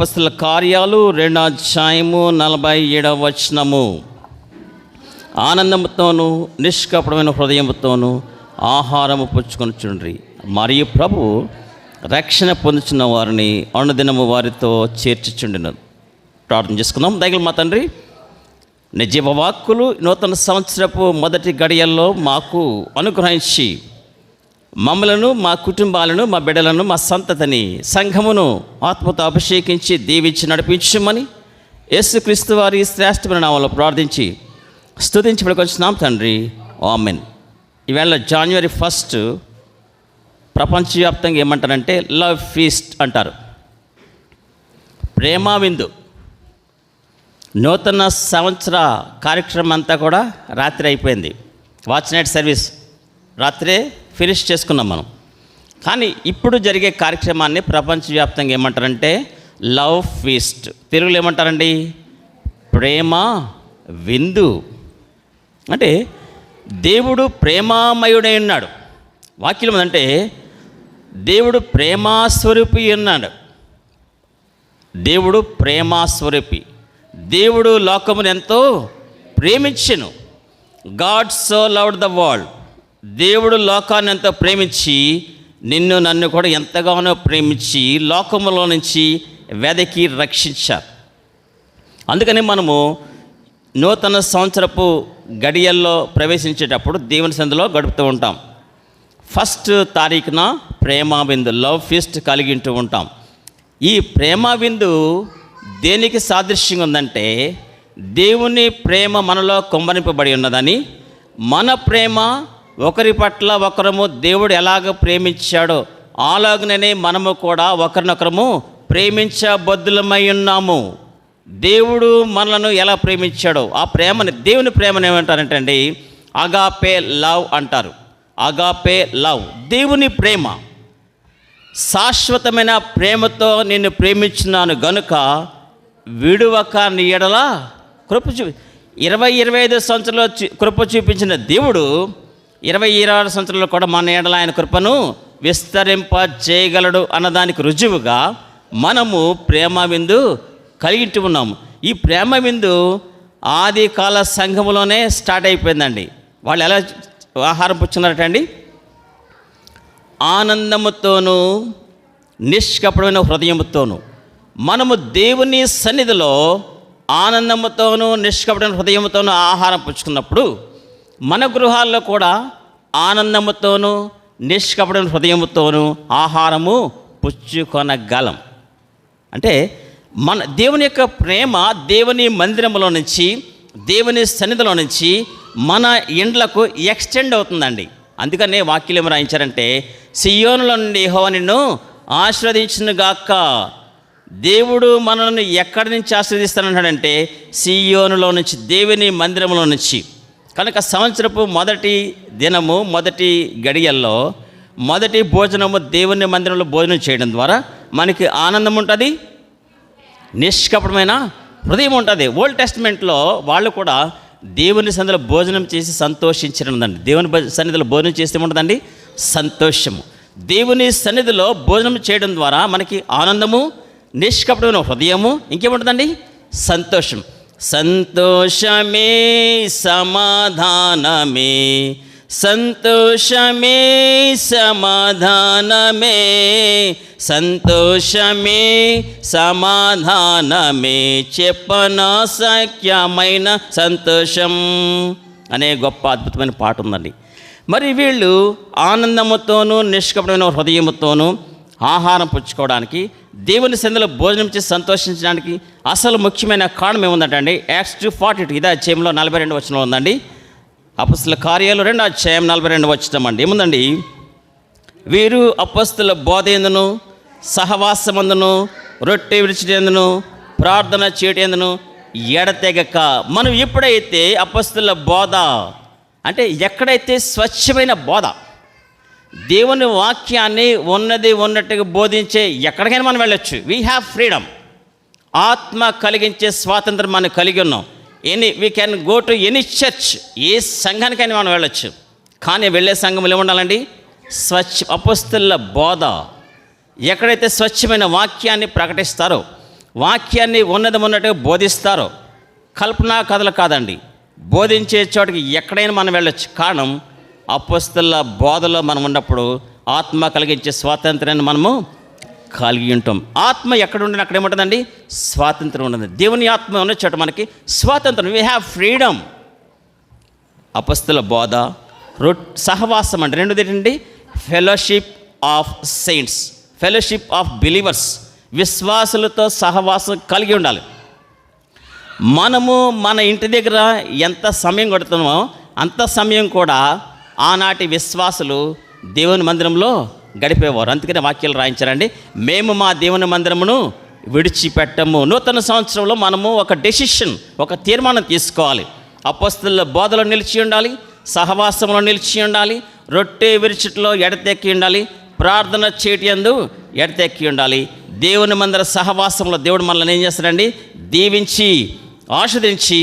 అపొస్తలుల కార్యాలు 2వ అధ్యాయము 47వ వచనము. ఆనందముతోనూ నిష్కపటమైన హృదయముతోనూ ఆహారము పుచ్చుకొనుచుండ్రి, మరియు ప్రభు రక్షణ పొందుచున్న వారిని అనుదినము వారితో చేర్చుచుండిన. ప్రార్థన చేసుకుందాం. దయగల మా తండ్రి, నీ జీవవాక్కులు నూతన సంవత్సరపు మొదటి గడియల్లో మాకు అనుగ్రహించి మమ్మలను, మా కుటుంబాలను, మా బిడ్డలను, మా సంతతిని, సంఘమును ఆత్మతో అభిషేకించి దీవించి నడిపించమని యేసుక్రీస్తు వారి శ్రేష్టమైన నామములో ప్రార్థించి స్తుతించి పడుకొచ్చున్నాం తండ్రి. ఆమెన్. ఈవేళ January 1 ప్రపంచవ్యాప్తంగా ఏమంటారంటే లవ్ ఫీస్ట్ అంటారు, ప్రేమ విందు. నూతన సంవత్సర కార్యక్రమం అంతా కూడా రాత్రి అయిపోయింది. వాచ్ నైట్ సర్వీస్ రాత్రే ఫినిష్ చేసుకున్నాం మనం. కానీ ఇప్పుడు జరిగే కార్యక్రమాన్ని ప్రపంచవ్యాప్తంగా ఏమంటారంటే లవ్ ఫీస్ట్. తెలుగులో ఏమంటారండి? ప్రేమ విందు. అంటే దేవుడు ప్రేమామయుడై ఉన్నాడు. వాక్యం అంటే దేవుడు ప్రేమాస్వరూపి ఉన్నాడు. దేవుడు ప్రేమాస్వరూపి. దేవుడు లోకమును ఎంతో ప్రేమించెను. God so loved the world. దేవుడు లోకాన్ని ఎంతో ప్రేమించి నిన్ను నన్ను కూడా ఎంతగానో ప్రేమించి లోకములో నుంచి వెదకి రక్షించారు. అందుకని మనము నూతన సంవత్సరపు గడియల్లో ప్రవేశించేటప్పుడు దేవుని సందులో గడుపుతూ ఉంటాం. 1వ తారీఖున ప్రేమ విందు, లవ్ ఫీస్ట్ కలిగి ఉంటూ ఉంటాం. ఈ ప్రేమ విందు దేనికి సాదృశ్యంగా ఉందంటే దేవుని ప్రేమ మనలో కుమ్మరింపబడి ఉన్నదని, మన ప్రేమ ఒకరి పట్ల ఒకరము దేవుడు ఎలాగ ప్రేమించాడో అలాగనే మనము కూడా ఒకరినొకరము ప్రేమించబద్దులమై ఉన్నాము. దేవుడు మనలను ఎలా ప్రేమించాడో ఆ ప్రేమని, దేవుని ప్రేమను ఏమంటారంటే అండి అగాపే లవ్ అంటారు. అగాపే లవ్ దేవుని ప్రేమ. శాశ్వతమైన ప్రేమతో నిన్ను ప్రేమించున్నాను గనుక విడువక నీ ఎడల కృప 25 సంవత్సరాలు కృప చూపించిన దేవుడు 26 సంవత్సరాలు కూడా మన ఎడల ఆయన కృపను విస్తరింప చేయగలడు అన్నదానికి రుజువుగా మనము ప్రేమ విందు కలిగి ఉన్నాము. ఈ ప్రేమ విందు ఆది కాల సంఘములోనే స్టార్ట్ అయిపోయిందండి. వాళ్ళు ఎలా ఆహారం పుచ్చుకున్నారటండి? ఆనందముతోనూ నిష్కపటమైన హృదయముతోనూ. మనము దేవుని సన్నిధిలో ఆనందముతోనూ నిష్కపటమైన హృదయముతోనూ ఆహారం పుచ్చుకున్నప్పుడు మన గృహాల్లో కూడా ఆనందముతోనూ నిష్కపటమైన హృదయముతోనూ ఆహారము పుచ్చుకొనగలం. అంటే మన దేవుని యొక్క ప్రేమ దేవుని మందిరంలో నుంచి, దేవుని సన్నిధిలో నుంచి మన ఇండ్లకు ఎక్స్టెండ్ అవుతుందండి. అందుకనే వాక్యం ఏమి రాయించారంటే సియోనులో నుండి యెహోవా నిన్ను ఆశీర్వదించునుగాక. దేవుడు మనల్ని ఎక్కడి నుంచి ఆశీర్వదిస్తానంటాడంటే సియోనులో నుంచి, దేవుని మందిరంలో నుంచి. కనుక సంవత్సరపు మొదటి దినము, మొదటి గడియల్లో మొదటి భోజనము దేవుని మందిరంలో భోజనం చేయడం ద్వారా మనకి ఆనందం ఉంటుంది, నిష్కపటమైన హృదయం ఉంటుంది. ఓల్డ్ టెస్ట్మెంట్లో వాళ్ళు కూడా దేవుని సన్నిధిలో భోజనం చేసి సంతోషించనుందండి. దేవుని సన్నిధిలో భోజనం చేస్తే ఉంటుందండి సంతోషము. దేవుని సన్నిధిలో భోజనం చేయడం ద్వారా మనకి ఆనందము, నిష్కపటమైన హృదయము, ఇంకేముంటుందండి సంతోషం. సంతోషమే సమాధానమే, సంతోషమే సమాధానమే, సంతోషమే సమాధానమే, చెప్పనశక్యమైన సంతోషం అనే గొప్ప అద్భుతమైన పాట ఉందండి. మరి వీళ్ళు ఆనందముతోనూ నిష్కపటమైన హృదయముతోనూ ఆహారం పుచ్చుకోవడానికి, దేవుని సన్నిధిలో భోజనం చేసి సంతోషించడానికి అసలు ముఖ్యమైన కారణం ఏముందంటే Acts 2:42 ఇదే అధ్యాయంలో 42 వచనంలో ఉందండి. అపొస్తలుల కార్యాలు 2వ అధ్యాయం 42 వచనం అండి. ఏముందండి? వీరు అపొస్తలుల బోధయందును, సహవాసమందును, రొట్టె విడిచిటందును, ప్రార్థన చేయటందును ఎడతెగక. మనం ఎప్పుడైతే అపొస్తలుల బోధ అంటే ఎక్కడైతే స్వచ్ఛమైన బోధ, దేవుని వాక్యాన్ని ఉన్నట్టుగా బోధించే ఎక్కడికైనా మనం వెళ్ళొచ్చు. We have freedom. ఆత్మ కలిగించే స్వాతంత్రం మనం కలిగి ఉన్నాం. We can go to any church. ఏ సంఘానికైనా మనం వెళ్ళొచ్చు. కానీ వెళ్ళే సంఘంలో ఏముండాలండి? అపొస్తలుల బోధ. ఎక్కడైతే స్వచ్ఛమైన వాక్యాన్ని ప్రకటిస్తారో, వాక్యాన్ని ఉన్నట్టుగా బోధిస్తారో, కల్పనా కథలు కాదండి, బోధించే చోటికి ఎక్కడైనా మనం వెళ్ళొచ్చు. కారణం అపొస్తలుల బోధలో మనం ఉన్నప్పుడు ఆత్మ కలిగించే స్వాతంత్రాన్ని మనము కలిగి ఉంటాం. ఆత్మ ఎక్కడ ఉండినా అక్కడ ఏముంటుందండి? స్వాతంత్రం ఉంటుంది. దేవుని ఆత్మ ఉన్న చోట మనకి స్వాతంత్రం. We have freedom. అపొస్తలుల బోధ, సహవాసం అంటే రెండోది ఏంటండి? Fellowship of saints, fellowship of believers. విశ్వాసులతో సహవాసం కలిగి ఉండాలి. మనము మన ఇంటి దగ్గర ఎంత సమయం గడుపుతున్నామో అంత సమయం కూడా ఆనాటి విశ్వాసులు దేవుని మందిరంలో గడిపేవారు. అందుకనే వాక్యాలు రాయించారండి, మేము మా దేవుని మందిరమును విడిచిపెట్టము. నూతన సంవత్సరంలో మనము ఒక డెసిషన్, ఒక తీర్మానం తీసుకోవాలి. అపొస్తలుల బోధలో నిలిచి ఉండాలి, సహవాసంలో నిలిచి ఉండాలి, రొట్టె విరుచుట్లో ఎడతెక్కి ఉండాలి, ప్రార్థన చేటి యందు ఎడతెక్కి ఉండాలి. దేవుని మందిర సహవాసంలో దేవుడు మనల్ని ఏం చేస్తాడండి? దీవించి ఆస్వాదించి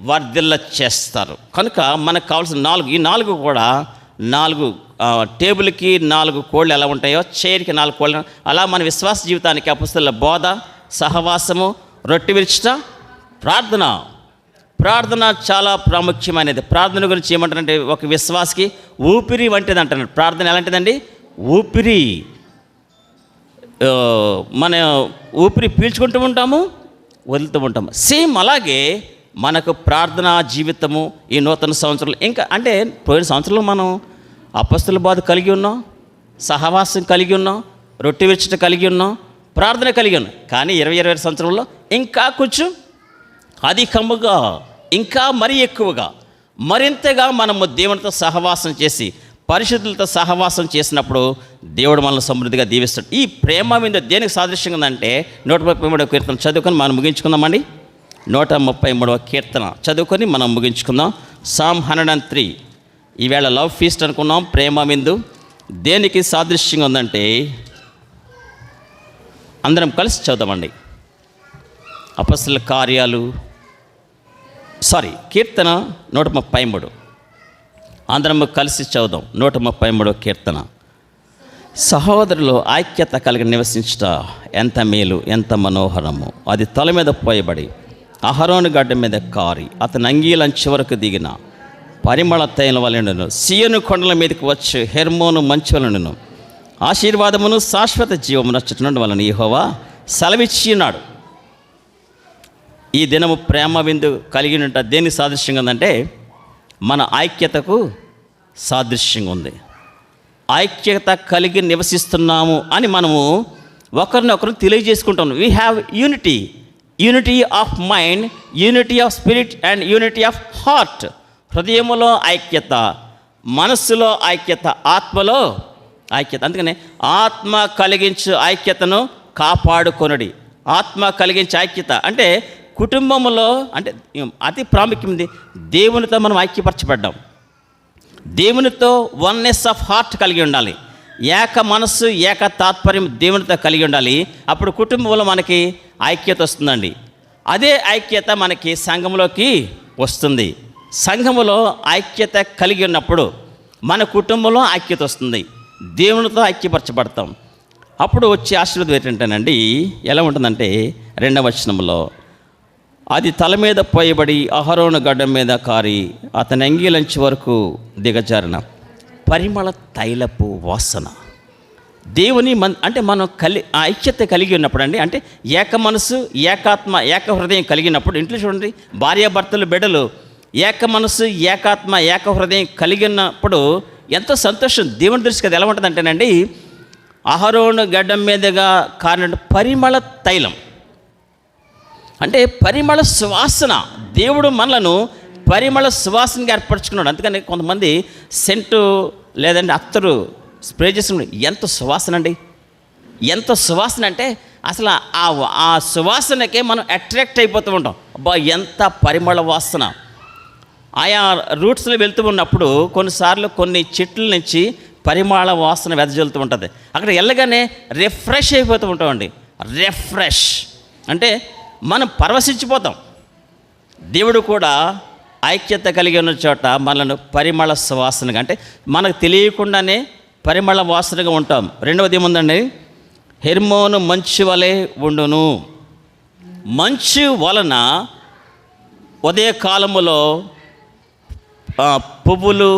వర్ధిల్ల చేస్తారు. కనుక మనకు కావాల్సిన 4, ఈ 4 కూడా 4 టేబుల్కి 4 కోళ్ళు ఎలా ఉంటాయో, చైర్కి 4 కోళ్ళు, అలా మన విశ్వాస జీవితానికి అపొస్తలుల బోధ, సహవాసము, రొట్టె విరుచుట, ప్రార్థన చాలా ప్రాముఖ్యమైనది. ప్రార్థన గురించి ఏమంటారంటే, ఒక విశ్వాసకి ఊపిరి వంటిది అంటున్నారు. ప్రార్థన ఎలాంటిదండి? ఊపిరి. మన ఊపిరి పీల్చుకుంటూ ఉంటాము, వదులుతూ ఉంటాము. సేమ్ అలాగే మనకు ప్రార్థనా జీవితము ఈ నూతన సంవత్సరంలో, ఇంకా అంటే పోయిన సంవత్సరంలో మనం అపొస్తలుల బోధ కలిగి ఉన్నాం, సహవాసం కలిగి ఉన్నాం, రొట్టె విరుచుట కలిగి ఉన్నాం, ప్రార్థన కలిగి ఉన్నాం. కానీ 2020 సంవత్సరంలో ఇంకా కొంచెం అధికముగా, ఇంకా మరీ ఎక్కువగా, మరింతగా మనము దేవునితో సహవాసం చేసి, పరిశుద్ధులతో సహవాసం చేసినప్పుడు దేవుడు మనల్ని సమృద్ధిగా దీవిస్తాడు. ఈ ప్రేమ మీద దేనికి సాదృశ్యంగా ఉందంటే 133వ కీర్తన చదువుకొని మనం ముగించుకుందామండి. 133వ కీర్తన చదువుకొని మనం ముగించుకుందాం. సామ్ 103. ఈవేళ లవ్ ఫీస్ట్ అనుకున్నాం. ప్రేమ విందు దేనికి సాదృశ్యంగా ఉందంటే అందరం కలిసి చదువుదామండి. అపొస్తలుల కార్యాలు కీర్తన 133. అందరం కలిసి చదువుదాం. 133వ కీర్తన. సహోదరులు ఐక్యత కలిగి నివసించుట ఎంత మేలు, ఎంత మనోహరము. అది తల మీద పోయబడి అహరోను గడ్డ మీద కారి అతని అంగీలంచి వరకు దిగిన పరిమళ తైలం వలెనును. సియోను కొండల మీదకి వచ్చి హెర్మోను మంచు వలెనును. ఆశీర్వాదమును శాశ్వత జీవమును చుట్టడం వలన యెహోవా సెలవిచ్చి ఉన్నాడు. ఈ దినము ప్రేమ విందు కలిగి ఉంట దేనికి సాదృశ్యంగా ఉందంటే మన ఐక్యతకు సాదృశ్యంగా ఉంది. ఐక్యత కలిగి నివసిస్తున్నాము అని మనము ఒకరినొకరు తెలియజేసుకుంటాం. We have unity of mind, unity of spirit and unity of heart. హృదయములో ఐక్యత, మనస్సులో ఐక్యత, ఆత్మలో ఐక్యత. అందుకనే ఆత్మ కలిగించు ఐక్యతను కాపాడుకొనుడి. ఆత్మ కలిగించే ఐక్యత అంటే కుటుంబంలో, అంటే అతి ప్రాముఖ్యమైనది దేవునితో మనం ఐక్యపరచబడ్డాం. దేవునితో వన్నెస్ ఆఫ్ హార్ట్ కలిగి ఉండాలి. ఏక మనస్సు, ఏక తాత్పర్యం దేవునితో కలిగి ఉండాలి. అప్పుడు కుటుంబంలో మనకి ఐక్యత వస్తుందండి. అదే ఐక్యత మనకి సంఘంలోకి వస్తుంది. సంఘములో ఐక్యత కలిగి ఉన్నప్పుడు మన కుటుంబంలో ఐక్యత వస్తుంది. దేవునితో ఐక్యపరచబడతాం. అప్పుడు వచ్చే ఆశీర్వాదం ఏంటంటేనండి, ఎలా ఉంటుందంటే 2వ వచనంలో, అది తల మీద పోయబడి అహరోను గడ్డ మీద కారి అతని అంగీలంచి వరకు దిగజారిన పరిమళ తైలపు వాసన. దేవుని అంటే మనం ఐక్యత కలిగి ఉన్నప్పుడు అండి, అంటే ఏక మనసు, ఏకాత్మ, ఏక హృదయం కలిగినప్పుడు, ఇంట్లో చూడండి భార్యాభర్తలు, బిడ్డలు ఏక మనసు, ఏకాత్మ, ఏక హృదయం కలిగినప్పుడు ఎంతో సంతోషం. దేవుని దృష్టికి అది ఎలా ఉంటుంది అంటేనండి, అహరోను గడ్డం మీదుగా కారిన పరిమళ తైలం అంటే పరిమళ సువాసన. దేవుడు మనలను పరిమళ సువాసనగా ఏర్పరచుకున్నాడు. అందుకని కొంతమంది సెంటు లేదంటే అత్తరు స్ప్రే చేస్తున్నాడు. ఎంత సువాసన అండి, ఎంత సువాసన అంటే అసలు ఆ సువాసనకే మనం అట్రాక్ట్ అయిపోతూ ఉంటాం. అబ్బా ఎంత పరిమళ వాసన. ఆయా రూట్స్లో వెళ్తూ ఉన్నప్పుడు కొన్నిసార్లు కొన్ని చెట్ల నుంచి పరిమళ వాసన వెదజల్లుతూ ఉంటుంది. అక్కడ వెళ్ళగానే రిఫ్రెష్ అయిపోతూ ఉంటామండి. రిఫ్రెష్ అంటే మనం పరవశించిపోతాం. దేవుడు కూడా ఐక్యత కలిగి ఉన్న చోట మనను పరిమళ సువాసనగా, అంటే మనకు తెలియకుండానే పరిమళ వాసనగా ఉంటాం. రెండవది ఏముందండి, హెర్మోను మంచు వలె ఉండును. మంచు వలన ఉదయకాలములో పువ్వులు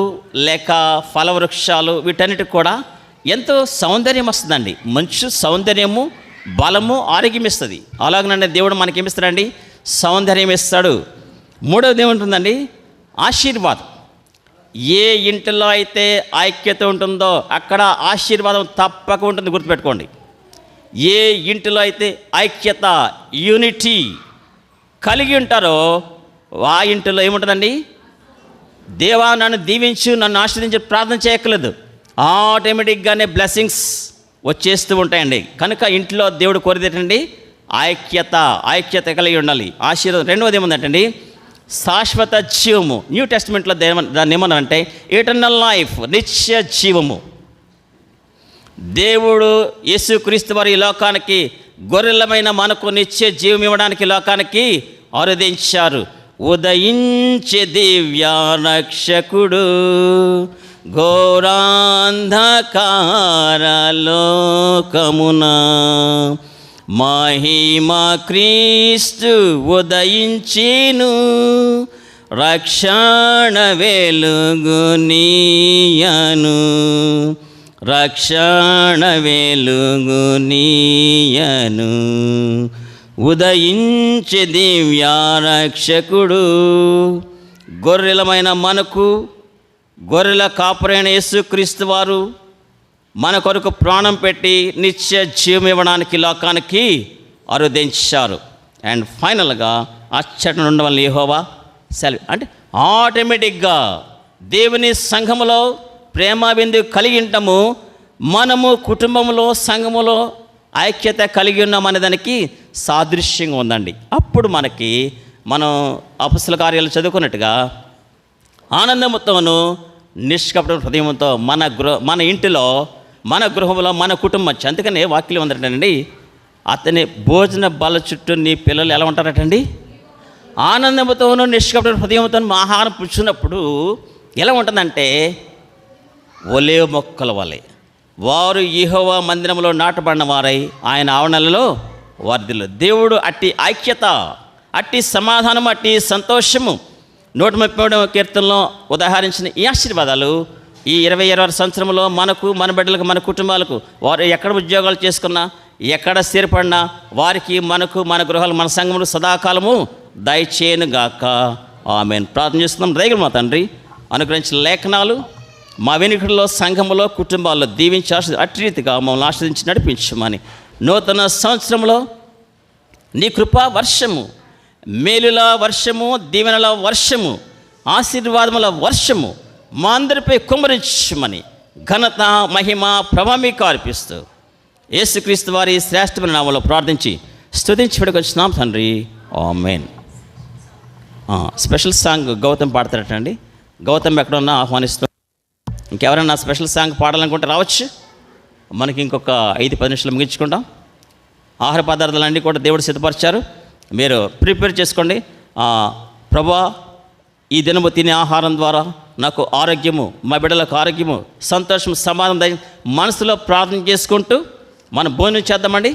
లేక ఫలవృక్షాలు వీటన్నిటికి కూడా ఎంతో సౌందర్యం వస్తుందండి. మంచు సౌందర్యము, బలము, ఆరోగ్యం ఇస్తుంది. అలాగనండి దేవుడు మనకి ఏమిస్తాడండి? సౌందర్యం ఇస్తాడు. మూడవది ఏముంటుందండి? ఆశీర్వాదం. ఏ ఇంటిలో అయితే ఐక్యత ఉంటుందో అక్కడ ఆశీర్వాదం తప్పక ఉంటుంది, గుర్తుపెట్టుకోండి. ఏ ఇంటిలో అయితే ఐక్యత, యూనిటీ కలిగి ఉంటారో ఆ ఇంటిలో ఏముంటుందండి? దేవా నన్ను దీవించు, నన్ను ఆశీర్వదించి ప్రార్థన చేయక్కర్లేదు, ఆటోమేటిక్గానే బ్లెస్సింగ్స్ వచ్చేస్తూ ఉంటాయండి. కనుక ఇంట్లో దేవుడు కోరిదేటండి? ఐక్యత కలిగి ఉండాలి, ఆశీర్వాదం. రెండవది ఏముందంటండి? శాశ్వత జీవము. న్యూ టెస్ట్మెంట్లో దాన్ని ఏమన్నారంటే ఎటర్నల్ లైఫ్, నిత్య జీవము. దేవుడు యేసుక్రీస్తు వారి ఈ లోకానికి, గొర్రెలమైన మనకు నిత్య జీవం ఇవ్వడానికి లోకానికి ఆరాధించారు. ఉదయించే దివ్య రక్షకుడు ఘోరాంధకార లోకమున మహిమా క్రీస్తు ఉదయించెను, రక్షణ వెలుగు నీయను, రక్షణ వెలుగు నీయను. ఉదయించే దివ్య రక్షకుడు గొర్రెలమైన మనకు, గొర్రెల కాపురైన యేసుక్రీస్తు వారు మన కొరకు ప్రాణం పెట్టి నిత్య జీవం ఇవ్వడానికి లోకానికి అరుదించారు. అండ్ ఫైనల్గా అచ్చట ఉండవలన యెహోవా సెలవు. అంటే ఆటోమేటిక్గా దేవుని సంఘములో ప్రేమ బిందు కలిగి ఉంటాము. మనము కుటుంబంలో, సంఘములో ఐక్యత కలిగి ఉన్నామనే దానికి సాదృశ్యంగా ఉందండి. అప్పుడు మనకి మనం అపొస్తలుల కార్యాలు చదువుకున్నట్టుగా ఆనందముతోనూ నిష్కపట హృదయంతో మన ఇంటిలో, మన గృహంలో, మన కుటుంబం. అందుకనే వాక్యం ఉందటండి, అతని భోజన బల చుట్టూ నీ పిల్లలు ఎలా ఉంటారటండి? ఆనందముతోనూ నిష్కపట హృదయంతో ఆహారం పుచ్చుకున్నప్పుడు ఎలా ఉంటుందంటే ఒలేవ మొక్కల వలె వారు యెహోవా మందిరంలో నాటబడిన వారై ఆయన ఆవరణలలో వర్ధిల్లు. దేవుడు అట్టి ఐక్యత, అట్టి సమాధానం, అట్టి సంతోషము 133వ కీర్తనలో ఉదాహరించిన ఈ ఆశీర్వాదాలు ఈ 2020 సంవత్సరంలో మనకు, మన బిడ్డలకు, మన కుటుంబాలకు, వారు ఎక్కడ ఉద్యోగాలు చేసుకున్నా, ఎక్కడ స్థిరపడినా వారికి, మనకు, మన గృహాలు, మన సంఘములు సదాకాలము దయచేయనుగాక. ఆమేన్. ప్రార్థన చేస్తున్నాం. దయగల మా తండ్రి, అనుగ్రహించిన లేఖనాలు మా వెనుకలో, సంఘములో, కుటుంబాల్లో దీవించి అట్టి రీతిగా మమ్మల్ని ఆశ్రదించి నడిపించమని, నూతన సంవత్సరంలో నీ కృపా వర్షము, మేలుల వర్షము, దీవెనల వర్షము, ఆశీర్వాదముల వర్షము మా అందరిపై కుమ్మరించమని ఘనత, మహిమ, ప్రభావం మీకు అర్పిస్తూ యేసుక్రీస్తు వారి శ్రేష్టమైన నామములో ప్రార్థించి స్తుతించి పెట్టుకొచ్చినాం తండ్రి. ఆమేన్. స్పెషల్ సాంగ్ గౌతమ్ పాడతారటండి. గౌతమ్ ఎక్కడున్నా ఆహ్వానిస్తూ, ఇంకెవరైనా స్పెషల్ సాంగ్ పాడాలనుకుంటే రావచ్చు. మనకి ఇంకొక 5-10 నిమిషాలు ముగించుకుంటాం. ఆహార పదార్థాలన్నీ కూడా దేవుడు సిద్ధపరిచారు, మీరు ప్రిపేర్ చేసుకోండి. ప్రభువా, ఈ దినము తినే ఆహారం ద్వారా నాకు ఆరోగ్యము, మా బిడ్డలకు ఆరోగ్యము, సంతోషం, సమాధానం మనసులో ప్రార్థన చేసుకుంటూ మనం భోజనం చేద్దామండి.